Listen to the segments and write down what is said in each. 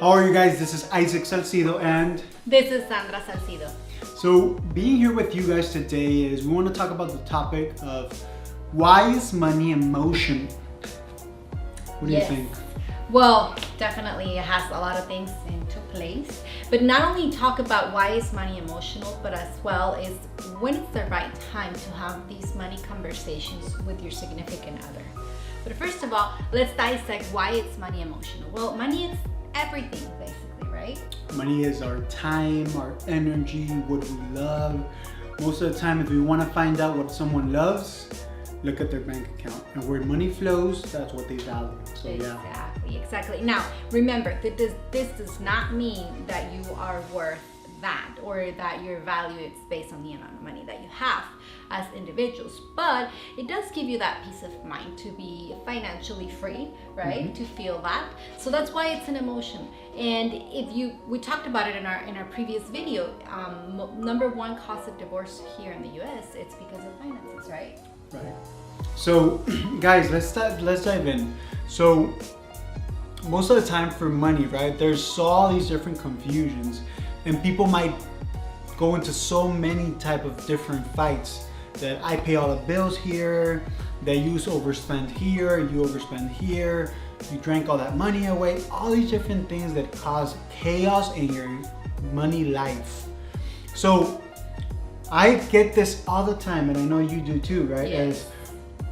How are you guys? This is Isaac Salcido and This is Sandra Salcido. so being here with you guys today is we want to talk about the topic of why is money emotional? What do you think? Well, definitely it has a lot of things into place. But not only talk about why is money emotional, but as well is when is the right time to have these money conversations with your significant other. But first of all, let's dissect why it's money emotional. Well, money is everything basically, right? Money is our time, our energy, what we love. Most of the time, if we want to find out what someone loves, look at their bank account. And where money flows, that's what they value. So Exactly. Now, remember that this does not mean that you are worth that or that your value is based on the amount of money that you have as individuals, but it does give you that peace of mind to be financially free, right? Mm-hmm. To feel that. So that's why it's an emotion. And we talked about it in our previous video. Number one cause of divorce here in the US, it's because of finances, right? Right. So, guys, let's dive in. So, most of the time for money, right? There's all these different confusions, and people might go into so many type of different fights that I pay all the bills here, that you overspend here, you overspend here, you drank all that money away. All these different things that cause chaos in your money life. So, I get this all the time, and I know you do too, right? Yes. As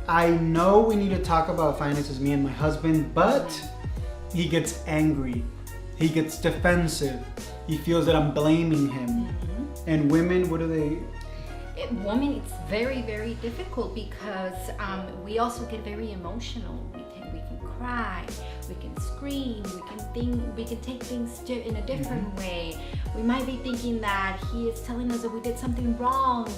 I know we need to talk about finances, me and my husband, but he gets angry, he gets defensive, he feels that I'm blaming him. Mm-hmm. And women, what do they? Women, it's very, very difficult because we also get very emotional. We can cry, we can scream, we can take things in a different way. We might be thinking that he is telling us that we did something wrong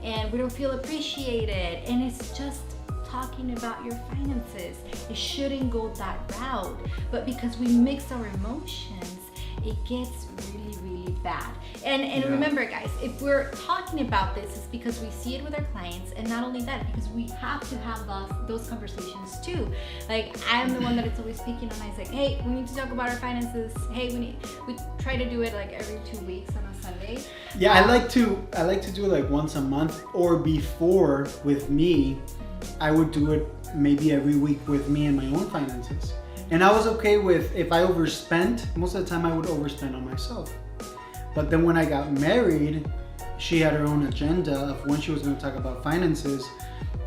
and we don't feel appreciated, and it's just talking about your finances. It shouldn't go that route, but because we mix our emotions, it gets really, really bad. And remember, guys, if we're talking about this, it's because we see it with our clients, and not only that, because we have to have those conversations too. Like, I'm the one that is always speaking, and I say, hey, we need to talk about our finances. Hey, we try to do it like every 2 weeks on a Sunday. Yeah, I like to do it like once a month, or before with me, I would do it maybe every week with me and my own finances. And I was okay with if I overspent. Most of the time I would overspend on myself. But then when I got married, she had her own agenda of when she was going to talk about finances,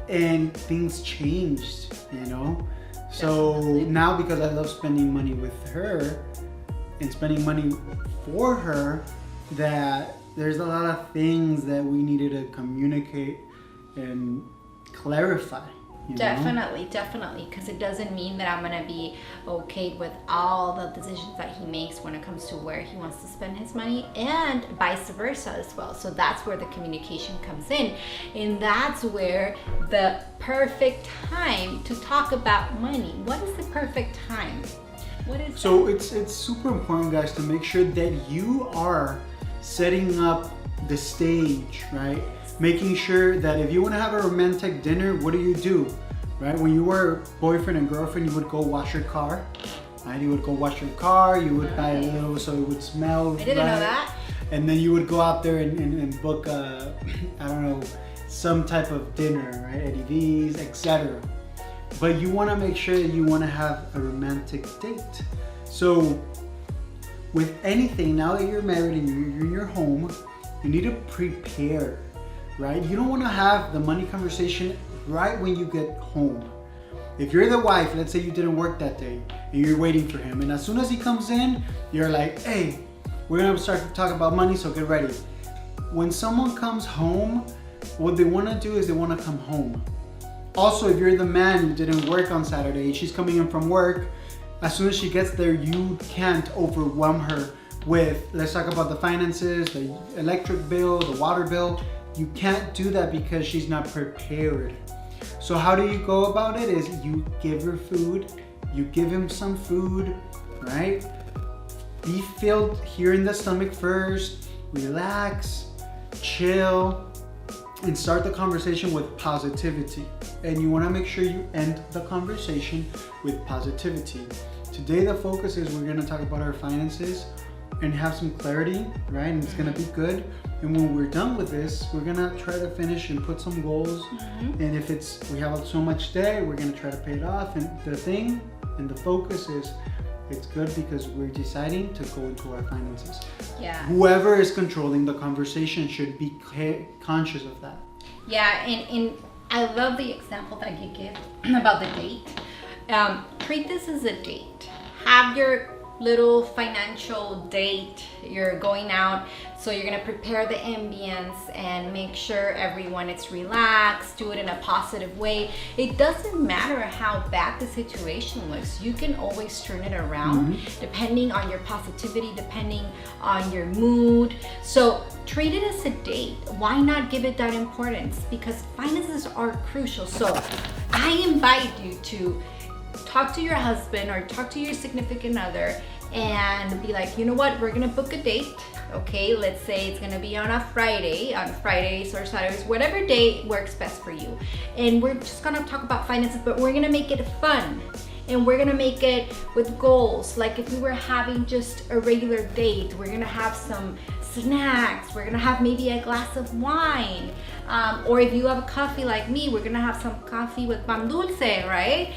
and things changed, you know? So Definitely. now, because I love spending money with her and spending money for her, that there's a lot of things that we needed to communicate and clarify. You know? Definitely, because it doesn't mean that I'm gonna be okay with all the decisions that he makes when it comes to where he wants to spend his money, and vice versa as well. So that's where the communication comes in, and that's where the perfect time to talk about money. What is the perfect time? What is So it's super important, guys, to make sure that you are setting up the stage, right? Making sure that if you want to have a romantic dinner, what do? Right? When you were boyfriend and girlfriend, you would go wash your car, right? You would go wash your car, you would buy a little so it would smell. I didn't know that. And then you would go out there and book I don't know, some type of dinner, right? Eddie V's, etc. But you want to make sure that you want to have a romantic date. So with anything, now that you're married and you're in your home, you need to prepare, right? You don't want to have the money conversation right when you get home. If you're the wife, let's say you didn't work that day and you're waiting for him, and as soon as he comes in, you're like, hey, we're gonna start to talk about money, so get ready. When someone comes home, what they want to do is they want to come home. Also, if you're the man who didn't work on Saturday and she's coming in from work, as soon as she gets there, you can't overwhelm her with, let's talk about the finances, the electric bill, the water bill. You can't do that because she's not prepared. So how do you go about it is you give her food, you give him some food, right? Be filled here in the stomach first, relax, chill, and start the conversation with positivity. And you want to make sure you end the conversation with positivity. Today the focus is we're going to talk about our finances and have some clarity, right? And it's going to be good. And when we're done with this, we're going to try to finish and put some goals. And if we have so much debt, we're going to try to pay it off. And the thing and the focus is, it's good because we're deciding to go into our finances. Yeah. Whoever is controlling the conversation should be conscious of that. Yeah, and I love the example that you give about the date. Treat this as a date. Have your little financial date. You're going out, so you're gonna prepare the ambience and make sure everyone is relaxed. Do it in a positive way. It doesn't matter how bad the situation looks. You can always turn it around depending on your positivity, depending on your mood. So treat it as a date. Why not give it that importance? Because finances are crucial. So I invite you to talk to your husband or talk to your significant other and be like, you know what, we're gonna book a date. Okay, let's say it's gonna be on Fridays or Saturdays, whatever day works best for you. And we're just gonna talk about finances, but we're gonna make it fun. And we're gonna make it with goals. Like if we were having just a regular date, we're gonna have some snacks. We're gonna have maybe a glass of wine. Or if you have a coffee like me, we're gonna have some coffee with pan dulce, right?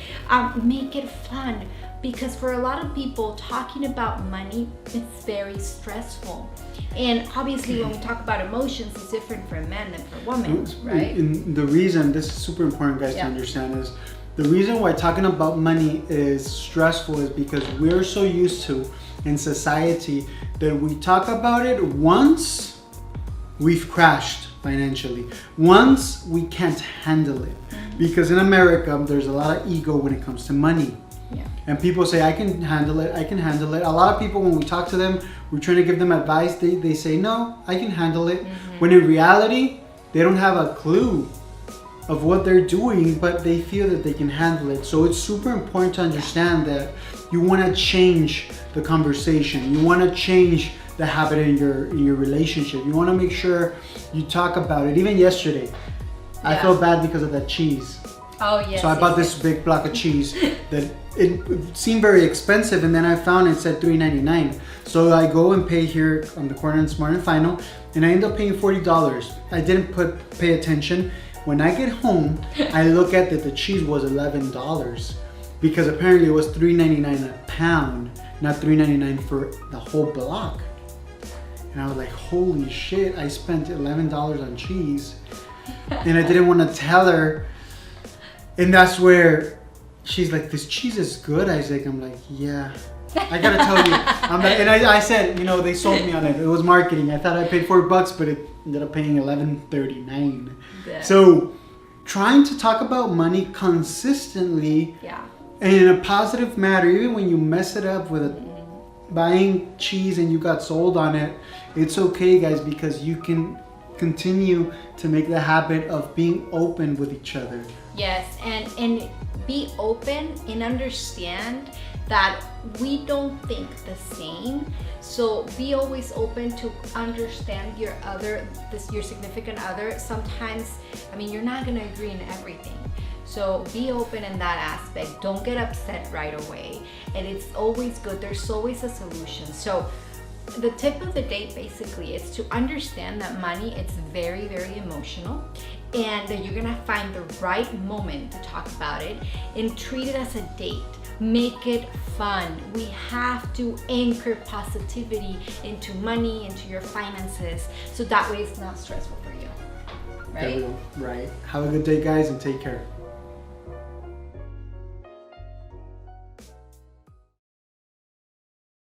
Make it fun. Because for a lot of people, talking about money is very stressful. And obviously when we talk about emotions, it's different for men than for women, right? And the reason, this is super important, guys, to understand, is the reason why talking about money is stressful is because we're so used to, in society, that we talk about it once we've crashed financially. Once we can't handle it. Because in America, there's a lot of ego when it comes to money. Yeah. And people say, I can handle it, I can handle it. A lot of people, when we talk to them, we're trying to give them advice, they say, no, I can handle it. When in reality, they don't have a clue of what they're doing, but they feel that they can handle it. So it's super important to understand that you want to change the conversation. You want to change the habit in your relationship. You want to make sure you talk about it. Even yesterday, I felt bad because of that cheese. Oh, yes. So I bought this big block of cheese that it seemed very expensive, and then I found it said $3.99. So I go and pay here on the corner in Smart and Final, and I end up paying $40. I didn't pay attention. When I get home, I look at that the cheese was $11 because apparently it was $3.99 a pound, not $3.99 for the whole block. And I was like, holy shit, I spent $11 on cheese. And I didn't want to tell her. And that's where she's like, this cheese is good, Isaac. I'm like, yeah, I gotta tell you. And I said, you know, they sold me on it. It was marketing. I thought I paid $4, but it ended up paying $11.39. Yeah. So trying to talk about money consistently and in a positive manner, even when you mess it up with buying cheese and you got sold on it, it's okay, guys, because you can continue to make the habit of being open with each other. Yes, and be open and understand that we don't think the same. So be always open to understand your significant other. Sometimes, I mean, you're not gonna agree in everything. So be open in that aspect. Don't get upset right away. And it's always good. There's always a solution. So the tip of the day basically is to understand that money, it's very, very emotional, and that you're gonna find the right moment to talk about it and treat it as a date. Make it fun. We have to anchor positivity into money, into your finances, so that way it's not stressful for you, right? Right. Have a good day, guys, and take care.